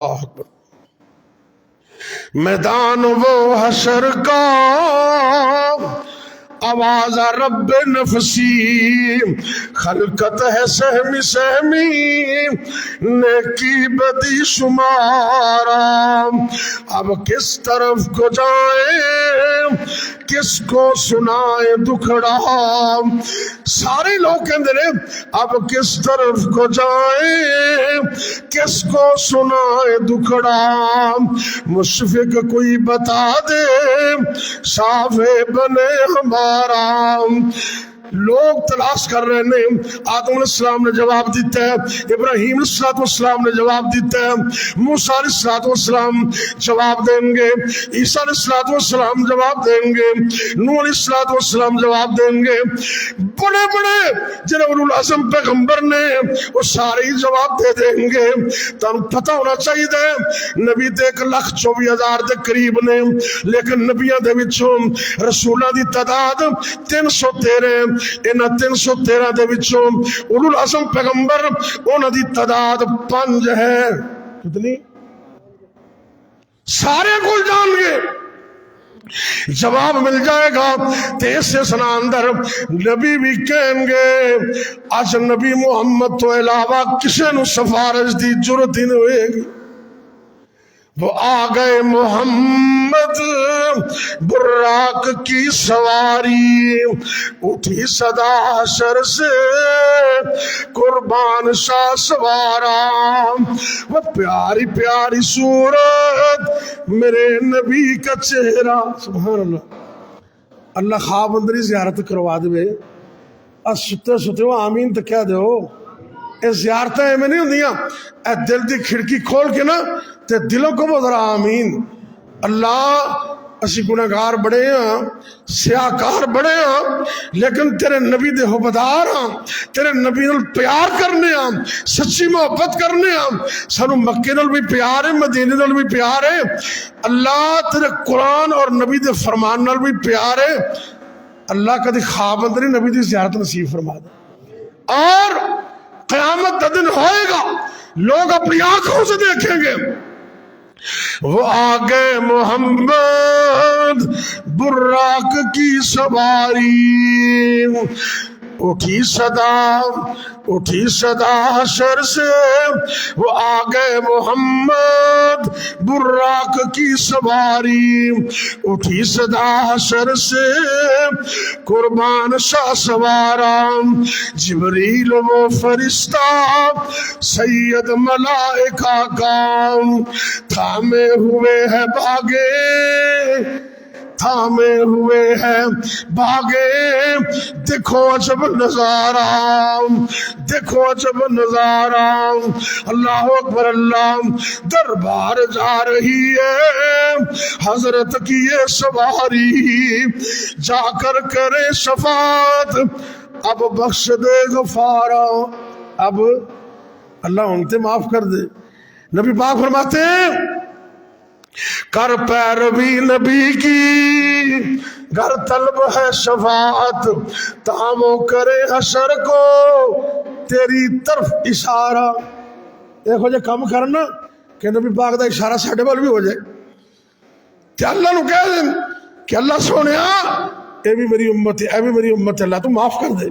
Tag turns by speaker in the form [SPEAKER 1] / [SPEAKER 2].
[SPEAKER 1] اکبر۔ میدان وہ حشر کا آواز رب نفسی، خلقت ہے سہمی سہمی نیکی بدی شمارا، اب کس طرف کو جائیں کس کو سنائے دکھڑا، سارے لوگ کہندے نے اب کس طرف کو جائیں کس کو سنائے دکھڑا، مشفق کوئی بتا دے شافع بنے ہمارا۔ لوگ تلاش کر رہے ہیں، آدم علیہ السلام نے جواب دیتا ہے، ابراہیم علیہ السلام نے جواب دیتا ہے، موسیٰ علیہ السلام جواب دیں گے، عیسیٰ علیہ السلام جواب دیں گے، نوح علیہ السلام جواب دیں گے، بڑے بڑے جنہوں اولو العزم پیغمبر نے وہ سارے ہی جواب دے دیں گے۔ تم پتہ ہونا چاہیے نبی دے 1,24,000 دے قریب نے، لیکن نبیاں دے وچوں رسولاں دی تعداد 313، انہاں 313 دے وچوں اولو العزم پیغمبر انہاں دی تعداد 5 ہے۔ کتنی؟ سارے کو جان گے جواب مل جائے گا۔ تیس سے سنا اندر نبی بھی کہیں گے آج نبی محمد تو علاوہ کسے نو سفارش دی جرت ہی نہیں ہوئے گی۔ وہ آ گئے محمد براق کی سواری، اٹھی صدا حشر سے قربان شاہ سوارا، وہ پیاری پیاری صورت میرے نبی کا چہرہ۔ سبحان اللہ۔ اللہ خواب اندری زیارت کروا دے، ستے ستے ہو آمین تو کہہ دو۔ اے زیارتیں میں نہیں ہوندیاں، اے دل دی کھڑکی کھول کے نا تے دلوں کو بذرا آمین۔ اللہ اسی گناہگار بڑے ہیں، سیاہکار بڑے ہیں، لیکن تیرے نبی دے حبدار ہیں، تیرے نبی نال پیار کرنے ہیں، سچی محبت کرنے ہیں، سانو مکے نال بھی پیار ہے، مدینے نال بھی پیار ہے، اللہ تیرے قرآن اور نبی دے فرمان نال بھی پیار ہے۔ اللہ کدی خواب اندر ہی نبی دی زیارت نصیب فرما دے، اور قیامت کا دن ہوئے گا لوگ اپنی آنکھوں سے دیکھیں گے وہ آگے محمد براق کی سواری، اٹھی صدا حشر سے، وہ آگے محمد براق کی سواری، اٹھی صدا حشر سے قربان شاہ سوارا، جبریل وہ فرشتہ سید ملائکہ کا تھامے ہوئے ہے باگے، تھامے ہوئے ہیں باگے، دیکھو عجب نظارہ، دیکھو عجب نظارہ۔ اللہ اکبر، اللہ دربار جا رہی ہے حضرت کی یہ سواری، جا کر کرے شفاعت اب بخش دے غفارا، اب اللہ انتے معاف کر دے۔ نبی پاک فرماتے ہیں کر پیروی نبی کی گر طلب ہے شفاعت، تامو کرے حشر کو تیری طرف اشارہ۔ ایک ہو جائے کام کرنا کہ نبی پاک دا اشارہ ساڑھے بال بھی ہو جائے کہ اللہ نو کہہ دیں کہ اللہ سونیا اے بھی میری امت ہے، اے بھی میری امت ہے، اللہ تو معاف کر دے۔